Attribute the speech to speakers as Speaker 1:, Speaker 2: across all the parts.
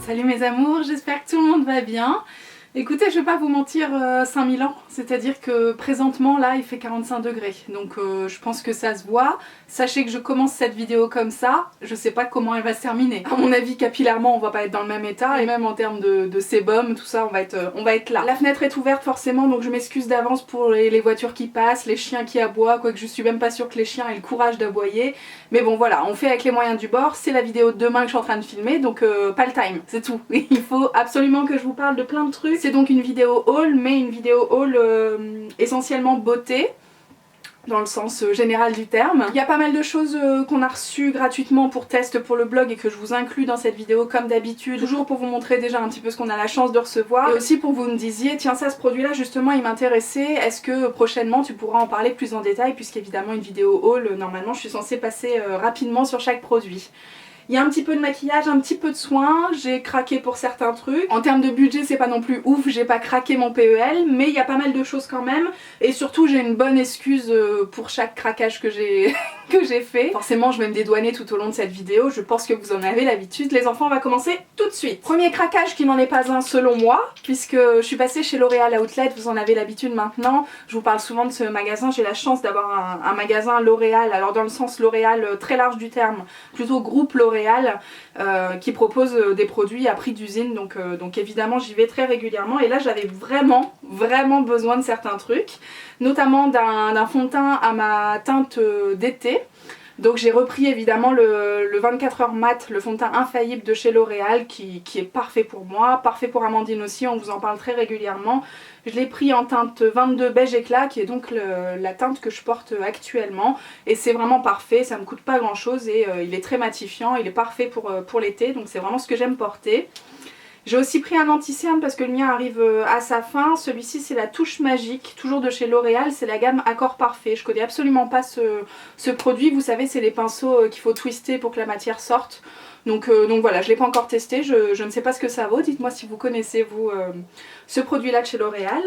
Speaker 1: Salut mes amours, j'espère que tout le monde va bien. Écoutez, je vais pas vous mentir, 5000 ans, c'est-à-dire que présentement là il fait 45 degrés, donc je pense que ça se voit. Sachez que je commence cette vidéo comme ça, je sais pas comment elle va se terminer. À mon avis, capillairement on va pas être dans le même état, et même en termes de sébum, tout ça, on va être là. La fenêtre est ouverte forcément, donc je m'excuse d'avance pour les voitures qui passent, les chiens qui aboient, quoique je suis même pas sûre que les chiens aient le courage d'aboyer. Mais bon voilà, on fait avec les moyens du bord, c'est la vidéo de demain que je suis en train de filmer, donc pas le time, c'est tout. Il faut absolument que je vous parle de plein de trucs. C'est donc une vidéo haul, mais une vidéo haul essentiellement beauté, dans le sens général du terme. Il y a pas mal de choses qu'on a reçues gratuitement pour test pour le blog et que je vous inclus dans cette vidéo comme d'habitude, toujours pour vous montrer déjà un petit peu ce qu'on a la chance de recevoir, et aussi pour que vous me disiez, tiens ça, ce produit là justement il m'intéressait, est-ce que prochainement tu pourras en parler plus en détail, puisqu'évidemment une vidéo haul, normalement je suis censée passer rapidement sur chaque produit. Il y a un petit peu de maquillage, un petit peu de soin, j'ai craqué pour certains trucs. En termes de budget c'est pas non plus ouf, j'ai pas craqué mon PEL, mais il y a pas mal de choses quand même. Et surtout j'ai une bonne excuse pour chaque craquage que j'ai que j'ai fait. Forcément je vais me dédouaner tout au long de cette vidéo, je pense que vous en avez l'habitude. Les enfants, on va commencer tout de suite. Premier craquage qui n'en est pas un selon moi, puisque je suis passée chez L'Oréal Outlet, vous en avez l'habitude maintenant. Je vous parle souvent de ce magasin, j'ai la chance d'avoir un magasin L'Oréal, alors dans le sens L'Oréal très large du terme, plutôt groupe L'Oréal. Qui propose des produits à prix d'usine, donc évidemment j'y vais très régulièrement, et là j'avais vraiment besoin de certains trucs, notamment d'un fond de teint à ma teinte d'été. Donc j'ai repris évidemment le 24 heures mat, le fond de teint infaillible de chez L'Oréal qui est parfait pour moi, parfait pour Amandine aussi, on vous en parle très régulièrement. Je l'ai pris en teinte 22 beige éclat, qui est donc la teinte que je porte actuellement, et c'est vraiment parfait, ça me coûte pas grand chose et il est très matifiant, il est parfait pour l'été, donc c'est vraiment ce que j'aime porter. J'ai aussi pris un anti-cerne parce que le mien arrive à sa fin. Celui-ci c'est la touche magique, toujours de chez L'Oréal, c'est la gamme Accord Parfait. Je connais absolument pas ce produit, vous savez c'est les pinceaux qu'il faut twister pour que la matière sorte. Donc voilà, je ne l'ai pas encore testé, je ne sais pas ce que ça vaut, dites-moi si vous connaissez vous ce produit là de chez L'Oréal.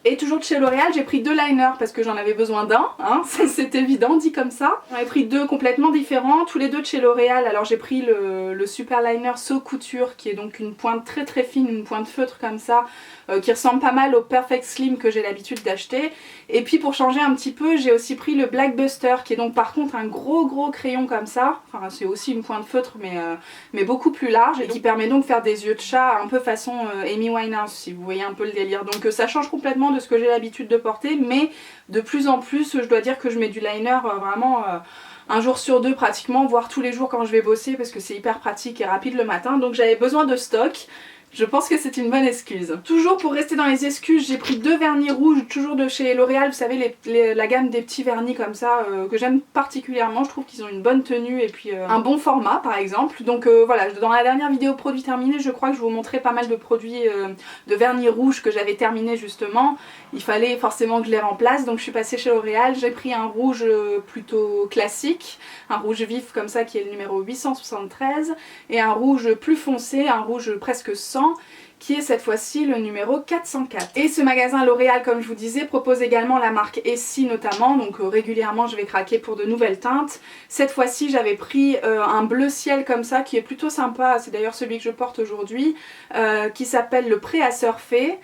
Speaker 1: Et toujours de chez L'Oréal, j'ai pris deux liners parce que j'en avais besoin d'un, hein, c'est évident dit comme ça. J'en ai pris deux complètement différents, tous les deux de chez L'Oréal. Alors j'ai pris le super liner So Couture, qui est donc une pointe très fine, une pointe feutre comme ça, qui ressemble pas mal au Perfect Slim que j'ai l'habitude d'acheter. Et puis pour changer un petit peu, j'ai aussi pris le Black Buster, qui est donc par contre un gros crayon comme ça. Enfin c'est aussi une pointe feutre mais beaucoup plus large, et qui permet donc de faire des yeux de chat un peu façon Amy Winehouse, si vous voyez un peu le délire. Donc ça change complètement de ce que j'ai l'habitude de porter, mais de plus en plus je dois dire que je mets du liner vraiment un jour sur deux pratiquement, voire tous les jours quand je vais bosser, parce que c'est hyper pratique et rapide le matin, donc j'avais besoin de stock. Je pense que c'est une bonne excuse. Toujours pour rester dans les excuses, j'ai pris deux vernis rouges, toujours de chez L'Oréal, vous savez la gamme des petits vernis comme ça, que j'aime particulièrement, je trouve qu'ils ont une bonne tenue et puis un bon format par exemple. Donc voilà, dans la dernière vidéo produit terminé, je crois que je vous montrais pas mal de produits de vernis rouges que j'avais terminé justement. Il fallait forcément que je les remplace, donc je suis passée chez L'Oréal, j'ai pris un rouge plutôt classique, un rouge vif comme ça qui est le numéro 873, et un rouge plus foncé, un rouge presque 100, qui est cette fois-ci le numéro 404. Et ce magasin L'Oréal, comme je vous disais, propose également la marque Essie notamment, donc régulièrement je vais craquer pour de nouvelles teintes. Cette fois-ci j'avais pris un bleu ciel comme ça qui est plutôt sympa, c'est d'ailleurs celui que je porte aujourd'hui, qui s'appelle le Prêt à surfer.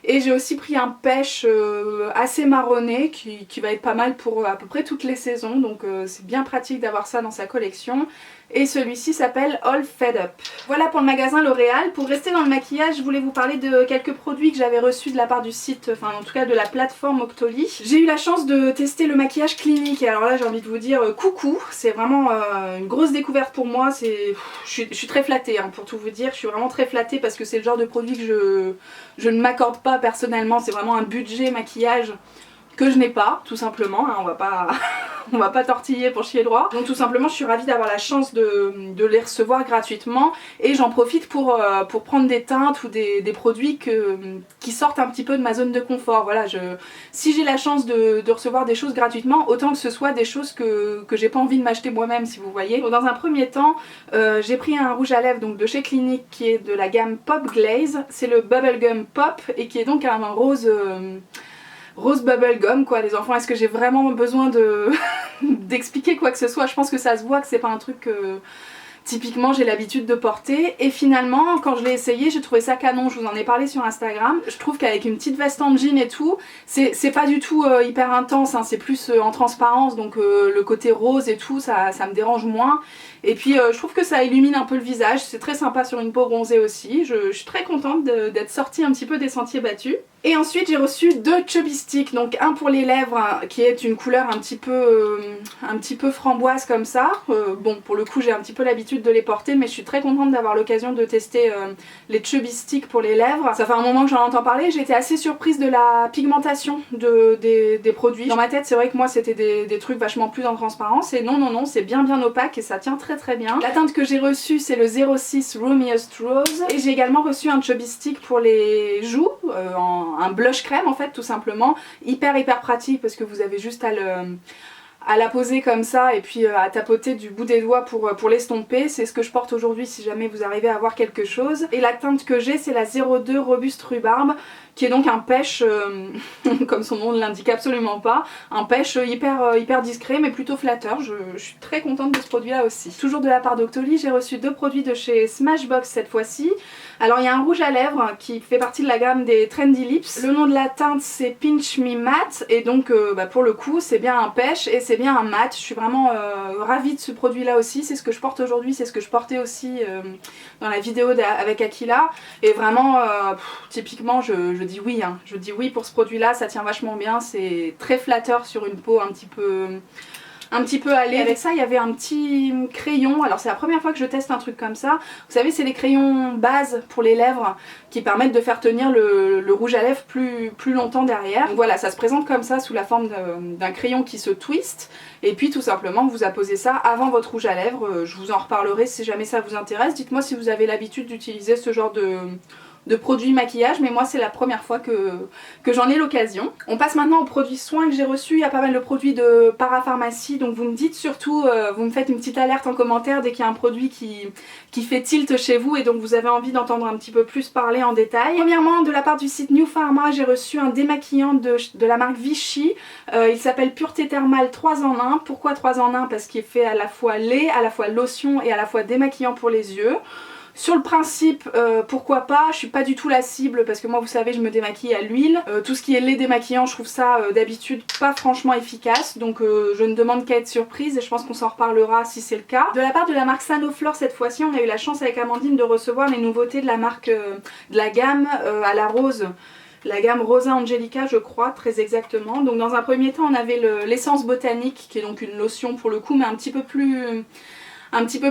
Speaker 1: Et j'ai aussi pris un pêche assez marronné qui va être pas mal pour à peu près toutes les saisons, donc c'est bien pratique d'avoir ça dans sa collection. Et celui-ci s'appelle All Fed Up. Voilà pour le magasin L'Oréal. Pour rester dans le maquillage, je voulais vous parler de quelques produits que j'avais reçus de la part du site, enfin en tout cas de la plateforme Octoly. J'ai eu la chance de tester le maquillage clinique, et alors là j'ai envie de vous dire coucou, c'est vraiment une grosse découverte pour moi. Je suis très flattée hein, pour tout vous dire, je suis vraiment très flattée parce que c'est le genre de produit que je ne m'accorde pas personnellement, c'est vraiment un budget maquillage que je n'ai pas, tout simplement, hein, on va pas tortiller pour chier droit. Donc tout simplement je suis ravie d'avoir la chance de les recevoir gratuitement, et j'en profite pour prendre des teintes ou des produits qui sortent un petit peu de ma zone de confort. Voilà, si j'ai la chance de recevoir des choses gratuitement, autant que ce soit des choses que j'ai pas envie de m'acheter moi-même, si vous voyez. Donc, dans un premier temps, j'ai pris un rouge à lèvres donc de chez Clinique qui est de la gamme Pop Glaze, c'est le Bubblegum Pop, et qui est donc un rose bubblegum quoi. Les enfants, est-ce que j'ai vraiment besoin d'expliquer quoi que ce soit? Je pense que ça se voit que c'est pas un truc typiquement j'ai l'habitude de porter. Et finalement quand je l'ai essayé j'ai trouvé ça canon, je vous en ai parlé sur Instagram. Je trouve qu'avec une petite veste en jean et tout, c'est pas du tout hyper intense, hein, c'est plus en transparence, donc le côté rose et tout ça me dérange moins. Et puis je trouve que ça illumine un peu le visage, c'est très sympa sur une peau bronzée aussi. Je suis très contente d'être sortie un petit peu des sentiers battus. Et ensuite j'ai reçu 2 Chubby Sticks, donc un pour les lèvres qui est une couleur un petit peu framboise comme ça. Bon, pour le coup j'ai un petit peu l'habitude de les porter, mais je suis très contente d'avoir l'occasion de tester les Chubby Sticks pour les lèvres. Ça fait un moment que j'en entends parler, j'ai été assez surprise de la pigmentation des produits. Dans ma tête c'est vrai que moi c'était des trucs vachement plus en transparence, et non, c'est bien opaque et ça tient très bien. La teinte que j'ai reçue c'est le 06 Roomiest Rose, et j'ai également reçu un Chubby Stick pour les joues, un blush crème en fait tout simplement, hyper pratique parce que vous avez juste à la poser comme ça et puis à tapoter du bout des doigts pour l'estomper. C'est ce que je porte aujourd'hui si jamais vous arrivez à avoir quelque chose. Et la teinte que j'ai c'est la 02 Robuste Rhubarbe, qui est donc un pêche, comme son nom ne l'indique absolument pas, un pêche hyper discret mais plutôt flatteur. Je suis très contente de ce produit là aussi. Toujours de la part d'Octoly, j'ai reçu 2 produits de chez Smashbox cette fois-ci. Alors il y a un rouge à lèvres qui fait partie de la gamme des Trendy Lips. Le nom de la teinte c'est Pinch Me Matte, et donc pour le coup c'est bien un pêche et c'est bien un mat. Je suis vraiment ravie de ce produit là aussi, c'est ce que je porte aujourd'hui, c'est ce que je portais aussi dans la vidéo avec Aquila. Et vraiment typiquement je dis oui, hein. Je dis oui pour ce produit là, ça tient vachement bien, c'est très flatteur sur une peau un petit peu allée. Avec ça il y avait un petit crayon, alors c'est la première fois que je teste un truc comme ça. Vous savez c'est les crayons base pour les lèvres qui permettent de faire tenir le rouge à lèvres plus longtemps derrière. Donc voilà, ça se présente comme ça sous la forme d'un crayon qui se twist, et puis tout simplement vous apposez ça avant votre rouge à lèvres. Je vous en reparlerai si jamais ça vous intéresse. Dites-moi si vous avez l'habitude d'utiliser ce genre de produits maquillage, mais moi c'est la première fois que j'en ai l'occasion. On passe maintenant aux produits soins que j'ai reçus. Il y a pas mal de produits de parapharmacie, donc vous me dites surtout, vous me faites une petite alerte en commentaire dès qu'il y a un produit qui fait tilt chez vous et donc vous avez envie d'entendre un petit peu plus parler en détail. Premièrement, de la part du site New Pharma, j'ai reçu un démaquillant de la marque Vichy. Il s'appelle Pureté Thermale 3 en 1. Pourquoi 3 en 1? Parce qu'il fait à la fois lait, à la fois lotion et à la fois démaquillant pour les yeux. Sur le principe, pourquoi pas, je suis pas du tout la cible parce que moi vous savez je me démaquille à l'huile. Tout ce qui est lait démaquillant je trouve ça d'habitude pas franchement efficace, donc je ne demande qu'à être surprise et je pense qu'on s'en reparlera si c'est le cas. De la part de la marque Sanoflore cette fois-ci, on a eu la chance avec Amandine de recevoir les nouveautés de la marque, de la gamme à la rose. La gamme Rosa Angelica je crois, très exactement. Donc dans un premier temps on avait l'essence botanique qui est donc une lotion pour le coup mais un petit peu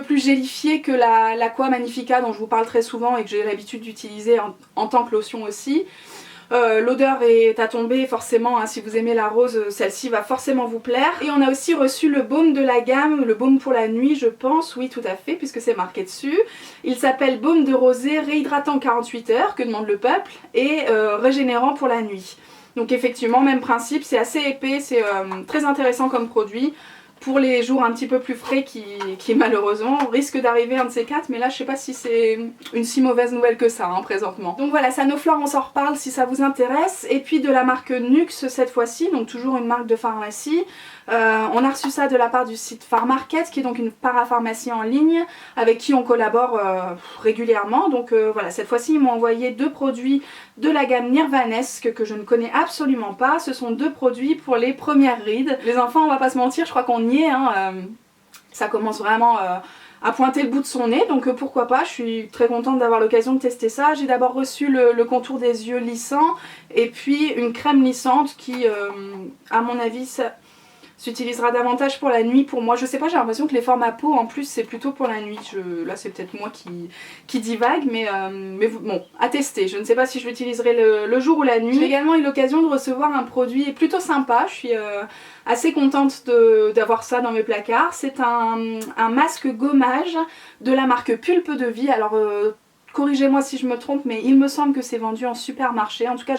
Speaker 1: plus gélifiée que l'Aqua Magnifica dont je vous parle très souvent et que j'ai l'habitude d'utiliser en tant que lotion aussi. L'odeur est à tomber forcément, hein, si vous aimez la rose, celle-ci va forcément vous plaire. Et on a aussi reçu le baume de la gamme, le baume pour la nuit je pense, oui tout à fait puisque c'est marqué dessus. Il s'appelle baume de rosée réhydratant 48 heures, que demande le peuple, et régénérant pour la nuit. Donc effectivement même principe, c'est assez épais, c'est très intéressant comme produit. Pour les jours un petit peu plus frais qui malheureusement risque d'arriver un de ces 4, mais là je sais pas si c'est une si mauvaise nouvelle que ça hein, présentement. Donc voilà, Sanoflore on s'en reparle si ça vous intéresse. Et puis de la marque Nux cette fois-ci, donc toujours une marque de pharmacie. On a reçu ça de la part du site Pharmarket qui est donc une parapharmacie en ligne avec qui on collabore régulièrement. Donc voilà, cette fois-ci ils m'ont envoyé 2 produits de la gamme Nirvanesque que je ne connais absolument pas. Ce sont 2 produits pour les premières rides. Les enfants on va pas se mentir, je crois qu'on y est, hein, ça commence vraiment à pointer le bout de son nez, donc pourquoi pas, je suis très contente d'avoir l'occasion de tester ça. J'ai d'abord reçu le contour des yeux lissant et puis une crème lissante qui à mon avis ça s'utilisera davantage pour la nuit pour moi. Je sais pas, j'ai l'impression que les formats peau en plus c'est plutôt pour la nuit. Là c'est peut-être moi qui divague, mais bon, à tester. Je ne sais pas si je l'utiliserai le jour ou la nuit. J'ai également eu l'occasion de recevoir un produit plutôt sympa. Je suis assez contente d'avoir ça dans mes placards. C'est un masque gommage de la marque Pulpe de Vie. Alors corrigez-moi si je me trompe, mais il me semble que c'est vendu en supermarché. En tout cas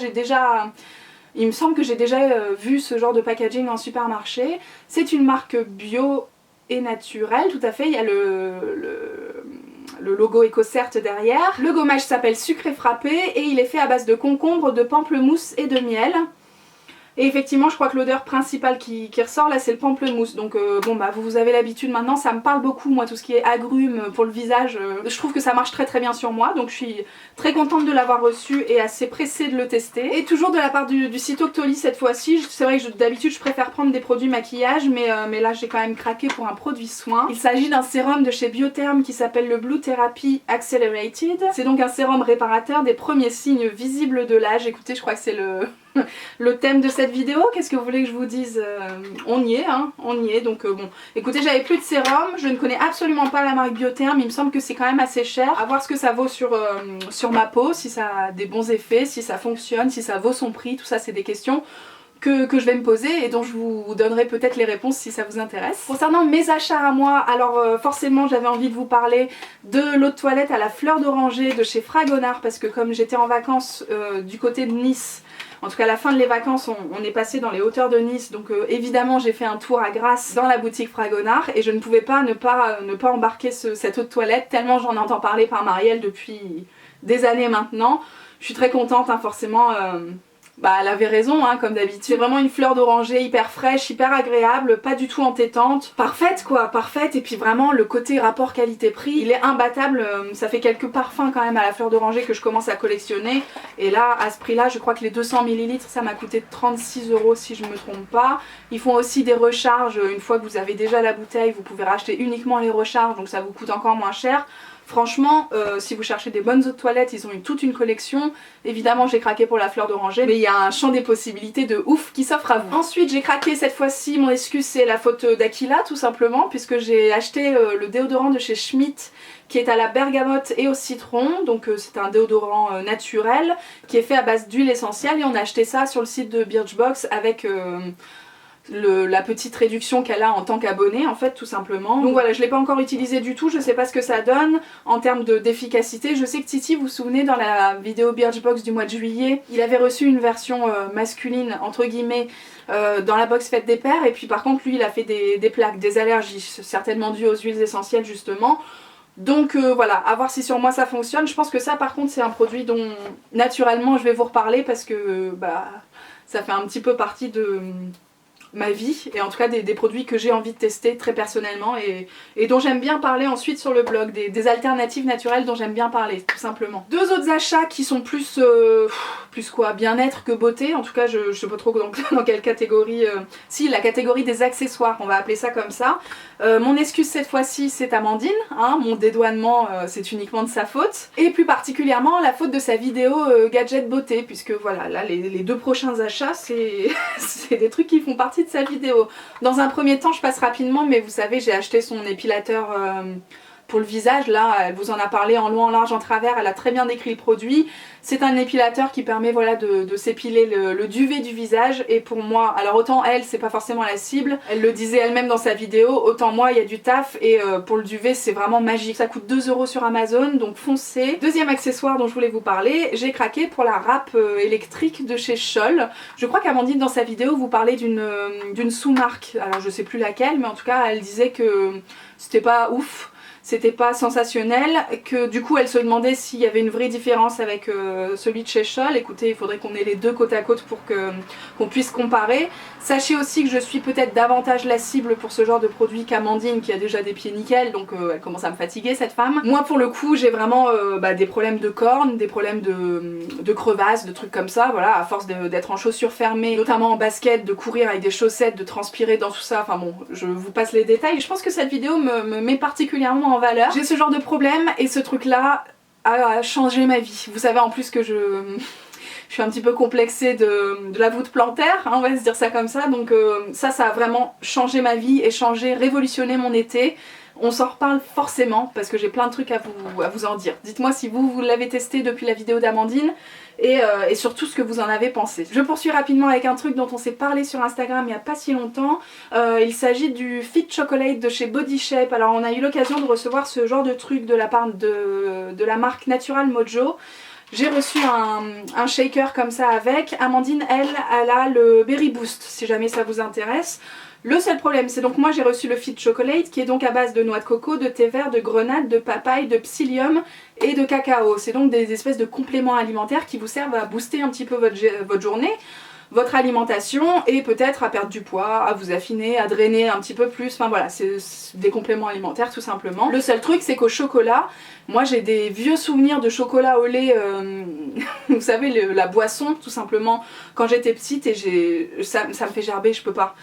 Speaker 1: il me semble que j'ai déjà vu ce genre de packaging en supermarché. C'est une marque bio et naturelle, tout à fait. Il y a le logo EcoCert derrière. Le gommage s'appelle Sucré Frappé et il est fait à base de concombre, de pamplemousse et de miel. Et effectivement je crois que l'odeur principale qui ressort là c'est le pamplemousse. Donc bon bah vous avez l'habitude maintenant, ça me parle beaucoup moi tout ce qui est agrumes pour le visage. Je trouve que ça marche très très bien sur moi, donc je suis très contente de l'avoir reçu et assez pressée de le tester. Et toujours de la part du site Octoly cette fois-ci, c'est vrai que d'habitude je préfère prendre des produits maquillage mais là j'ai quand même craqué pour un produit soin. Il s'agit d'un sérum de chez Biotherm qui s'appelle le Blue Therapy Accelerated. C'est donc un sérum réparateur des premiers signes visibles de l'âge. Écoutez, je crois que c'est le thème de cette vidéo. Qu'est-ce que vous voulez que je vous dise? On y est, hein, on y est. Donc bon, écoutez, j'avais plus de sérum, je ne connais absolument pas la marque Biotherm, il me semble que c'est quand même assez cher. À voir ce que ça vaut sur ma peau, si ça a des bons effets, si ça fonctionne, si ça vaut son prix, tout ça c'est des questions que je vais me poser et dont je vous donnerai peut-être les réponses si ça vous intéresse. Concernant mes achats à moi, alors forcément j'avais envie de vous parler de l'eau de toilette à la fleur d'oranger de chez Fragonard, parce que comme j'étais en vacances du côté de Nice, en tout cas à la fin de les vacances on est passé dans les hauteurs de Nice, donc évidemment j'ai fait un tour à Grasse dans la boutique Fragonard et je ne pouvais pas ne pas embarquer cette eau de toilette tellement j'en entends parler par Marielle depuis des années maintenant. Je suis très contente hein, forcément. Bah elle avait raison hein, comme d'habitude. C'est vraiment une fleur d'oranger hyper fraîche, hyper agréable, pas du tout entêtante. Parfaite quoi, parfaite. Et puis vraiment le côté rapport qualité-prix, il est imbattable. Ça fait quelques parfums quand même à la fleur d'oranger que je commence à collectionner. Et là, à ce prix là, je crois que les 200 ml ça m'a coûté 36 € si je me trompe pas. Ils font aussi des recharges. Une fois que vous avez déjà la bouteille, vous pouvez racheter uniquement les recharges, donc ça vous coûte encore moins cher. Franchement, si vous cherchez des bonnes eaux de toilette, ils ont toute une collection. Évidemment, j'ai craqué pour la fleur d'oranger, mais il y a un champ des possibilités de ouf qui s'offre à vous. Ensuite, j'ai craqué cette fois-ci, mon excuse c'est la faute d'Aquila tout simplement, puisque j'ai acheté le déodorant de chez Schmitt qui est à la bergamote et au citron. Donc c'est un déodorant naturel qui est fait à base d'huile essentielle et on a acheté ça sur le site de Birchbox avec... la petite réduction qu'elle a en tant qu'abonné en fait tout simplement. Donc voilà, je l'ai pas encore utilisé du tout, je sais pas ce que ça donne en termes d'efficacité. Je sais que Titi, vous vous souvenez dans la vidéo Birchbox du mois de juillet, il avait reçu une version masculine entre guillemets dans la box fête des pères et puis par contre lui il a fait des plaques, des allergies, certainement dues aux huiles essentielles justement. Donc voilà, à voir si sur moi ça fonctionne. Je pense que ça par contre c'est un produit dont naturellement je vais vous reparler parce que bah ça fait un petit peu partie de ma vie et en tout cas des produits que j'ai envie de tester très personnellement et dont j'aime bien parler ensuite sur le blog, des alternatives naturelles dont j'aime bien parler tout simplement. Deux autres achats qui sont plus quoi, bien-être que beauté, en tout cas je sais pas trop dans quelle catégorie, si la catégorie des accessoires, on va appeler ça comme ça. Mon excuse cette fois-ci c'est Amandine, hein, mon dédouanement c'est uniquement de sa faute et plus particulièrement la faute de sa vidéo gadget beauté, puisque voilà là les deux prochains achats c'est des trucs qui font partie de sa vidéo. Dans un premier temps je passe rapidement mais vous savez j'ai acheté son épilateur pour le visage, là elle vous en a parlé en long, en large, en travers, elle a très bien décrit le produit. C'est un épilateur qui permet voilà, de s'épiler le duvet du visage et pour moi, alors autant elle c'est pas forcément la cible, elle le disait elle-même dans sa vidéo, autant moi il y a du taf et pour le duvet c'est vraiment magique. Ça coûte 2 € sur Amazon donc foncez. Deuxième accessoire dont je voulais vous parler, j'ai craqué pour la râpe électrique de chez Scholl. Je crois qu'Amandine dans sa vidéo vous parlait d'une sous-marque, alors je sais plus laquelle mais en tout cas elle disait que c'était pas ouf. C'était pas sensationnel, que du coup elle se demandait s'il y avait une vraie différence avec celui de chez Scholl. Écoutez, il faudrait qu'on ait les deux côte à côte pour qu'on puisse comparer. Sachez aussi que je suis peut-être davantage la cible pour ce genre de produit qu'Amandine qui a déjà des pieds nickel, donc elle commence à me fatiguer cette femme. Moi pour le coup j'ai vraiment des problèmes de cornes, des problèmes de crevasses, de trucs comme ça, voilà, à force d'être en chaussures fermées, notamment en basket, de courir avec des chaussettes, de transpirer dans tout ça, enfin bon, je vous passe les détails. Je pense que cette vidéo me met particulièrement en valeur. J'ai ce genre de problème et ce truc là a changé ma vie. Vous savez en plus que je suis un petit peu complexée de la voûte plantaire, hein, on va se dire ça comme ça, donc ça a vraiment changé ma vie et changé, révolutionné mon été. On s'en reparle forcément parce que j'ai plein de trucs à vous en dire. Dites-moi si vous l'avez testé depuis la vidéo d'Amandine et surtout ce que vous en avez pensé. Je poursuis rapidement avec un truc dont on s'est parlé sur Instagram il n'y a pas si longtemps. Il s'agit du Fit Chocolate de chez Body Shape. Alors on a eu l'occasion de recevoir ce genre de truc de la part de la marque Natural Mojo. J'ai reçu un shaker comme ça avec. Amandine, elle a le Berry Boost si jamais ça vous intéresse. Le seul problème, c'est donc moi j'ai reçu le Fit Chocolate qui est donc à base de noix de coco, de thé vert, de grenade, de papaye, de psyllium et de cacao. C'est donc des espèces de compléments alimentaires qui vous servent à booster un petit peu votre journée. votre alimentation et peut-être à perdre du poids, à vous affiner, à drainer un petit peu plus, enfin voilà, c'est des compléments alimentaires tout simplement. Le seul truc c'est qu'au chocolat, moi j'ai des vieux souvenirs de chocolat au lait, vous savez la boisson tout simplement, quand j'étais petite et ça me fait gerber, je peux pas.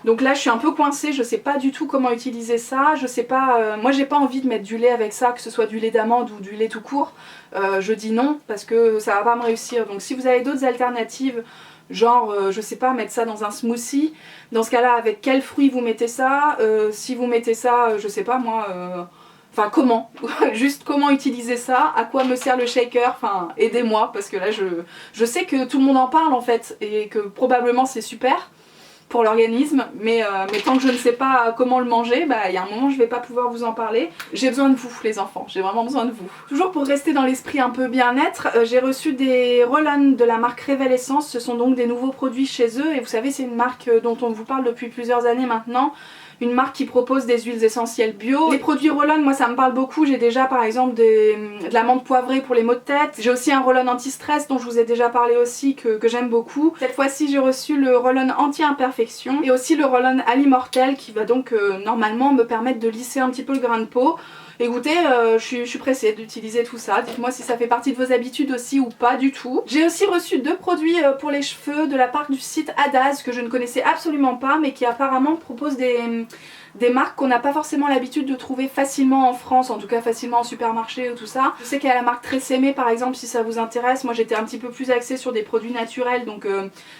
Speaker 1: Donc là je suis un peu coincée, je sais pas du tout comment utiliser ça, je sais pas, moi j'ai pas envie de mettre du lait avec ça, que ce soit du lait d'amande ou du lait tout court, je dis non parce que ça va pas me réussir. Donc si vous avez d'autres alternatives, genre je sais pas, mettre ça dans un smoothie, dans ce cas là avec quels fruits vous mettez ça, si vous mettez ça, je sais pas moi, enfin comment, juste comment utiliser ça, à quoi me sert le shaker, enfin aidez-moi parce que là je sais que tout le monde en parle en fait et que probablement c'est super pour l'organisme, mais tant que je ne sais pas comment le manger, bah il y a un moment je vais pas pouvoir vous en parler. J'ai besoin de vous les enfants, j'ai vraiment besoin de vous. Toujours pour rester dans l'esprit un peu bien-être, j'ai reçu des Roll-On de la marque Révélessence, ce sont donc des nouveaux produits chez eux et vous savez c'est une marque dont on vous parle depuis plusieurs années maintenant. Une marque qui propose des huiles essentielles bio. Les produits Roll-On, moi ça me parle beaucoup, j'ai déjà par exemple de l'amande poivrée pour les maux de tête. J'ai aussi un Roll-On anti-stress dont je vous ai déjà parlé aussi que j'aime beaucoup. Cette fois-ci j'ai reçu le Roll-On anti-imperfection et aussi le Roll-On Ali-Mortel qui va donc normalement me permettre de lisser un petit peu le grain de peau. Écoutez, je suis pressée d'utiliser tout ça. Dites-moi si ça fait partie de vos habitudes aussi ou pas du tout. J'ai aussi reçu 2 produits pour les cheveux de la part du site Adaz que je ne connaissais absolument pas mais qui apparemment propose des marques qu'on n'a pas forcément l'habitude de trouver facilement en France, en tout cas facilement en supermarché ou tout ça. Je sais qu'il y a la marque Tresemmé par exemple si ça vous intéresse. Moi j'étais un petit peu plus axée sur des produits naturels donc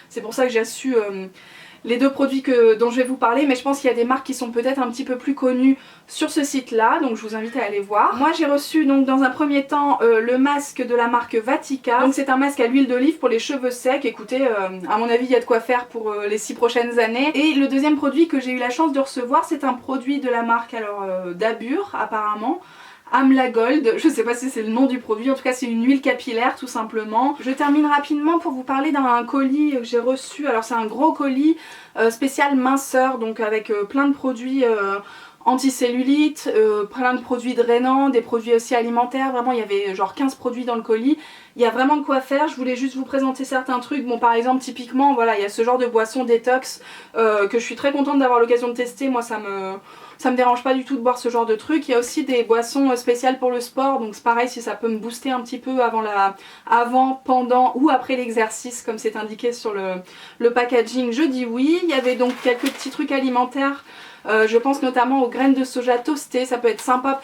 Speaker 1: c'est pour ça que j'ai su les 2 produits dont je vais vous parler, mais je pense qu'il y a des marques qui sont peut-être un petit peu plus connues sur ce site là, donc je vous invite à aller voir. Moi j'ai reçu donc dans un premier temps le masque de la marque Vatica, donc c'est un masque à l'huile d'olive pour les cheveux secs. Écoutez, à mon avis il y a de quoi faire pour les 6 prochaines années. Et le deuxième produit que j'ai eu la chance de recevoir, c'est un produit de la marque Dabur apparemment, Amla Gold, je sais pas si c'est le nom du produit, en tout cas c'est une huile capillaire tout simplement. Je termine rapidement pour vous parler d'un colis que j'ai reçu, alors c'est un gros colis spécial minceur, donc avec plein de produits anticellulite, plein de produits drainants, des produits aussi alimentaires, vraiment il y avait genre 15 produits dans le colis. Il y a vraiment de quoi faire, je voulais juste vous présenter certains trucs. Bon par exemple typiquement voilà il y a ce genre de boisson détox que je suis très contente d'avoir l'occasion de tester, moi ça me dérange pas du tout de boire ce genre de truc. Il y a aussi des boissons spéciales pour le sport, donc c'est pareil si ça peut me booster un petit peu avant, pendant ou après l'exercice comme c'est indiqué sur le packaging, je dis oui. Il y avait donc quelques petits trucs alimentaires, je pense notamment aux graines de soja toastées, ça peut être sympa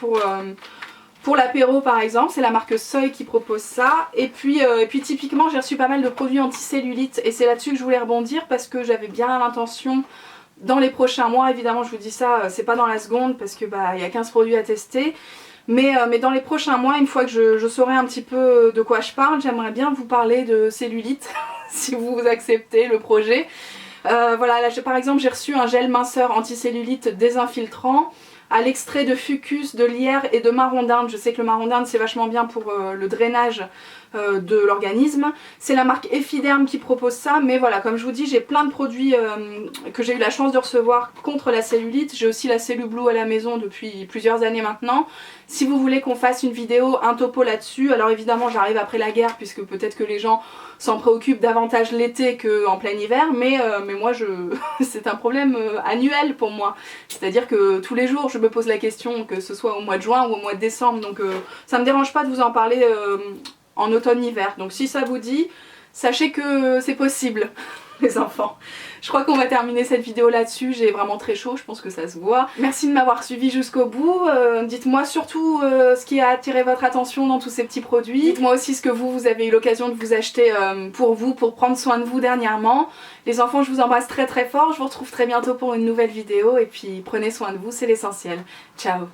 Speaker 1: pour l'apéro par exemple, c'est la marque Seuil qui propose ça. Et puis typiquement j'ai reçu pas mal de produits anticellulite et c'est là-dessus que je voulais rebondir parce que j'avais bien l'intention dans les prochains mois, évidemment je vous dis ça, c'est pas dans la seconde parce que il y a 15 produits à tester. Mais dans les prochains mois, une fois que je saurai un petit peu de quoi je parle, j'aimerais bien vous parler de cellulite, si vous acceptez le projet. Voilà, là par exemple j'ai reçu un gel minceur anticellulite désinfiltrant à l'extrait de fucus, de lierre et de marron d'Inde. Je sais que le marron d'Inde c'est vachement bien pour le drainage de l'organisme. C'est la marque Effiderm qui propose ça, mais voilà, comme je vous dis, j'ai plein de produits que j'ai eu la chance de recevoir contre la cellulite. J'ai aussi la Cellublue à la maison depuis plusieurs années maintenant. Si vous voulez qu'on fasse une vidéo, un topo là-dessus, alors évidemment j'arrive après la guerre puisque peut-être que les gens s'en préoccupent davantage l'été qu'en plein hiver, mais moi c'est un problème annuel pour moi. C'est-à-dire que tous les jours je me pose la question, que ce soit au mois de juin ou au mois de décembre, donc ça me dérange pas de vous en parler en automne-hiver. Donc si ça vous dit, sachez que c'est possible les enfants. Je crois qu'on va terminer cette vidéo là-dessus, j'ai vraiment très chaud, je pense que ça se voit. Merci de m'avoir suivi jusqu'au bout, dites-moi surtout ce qui a attiré votre attention dans tous ces petits produits. Dites-moi aussi ce que vous avez eu l'occasion de vous acheter pour prendre soin de vous dernièrement. Les enfants, je vous embrasse très très fort, je vous retrouve très bientôt pour une nouvelle vidéo et puis prenez soin de vous, c'est l'essentiel. Ciao!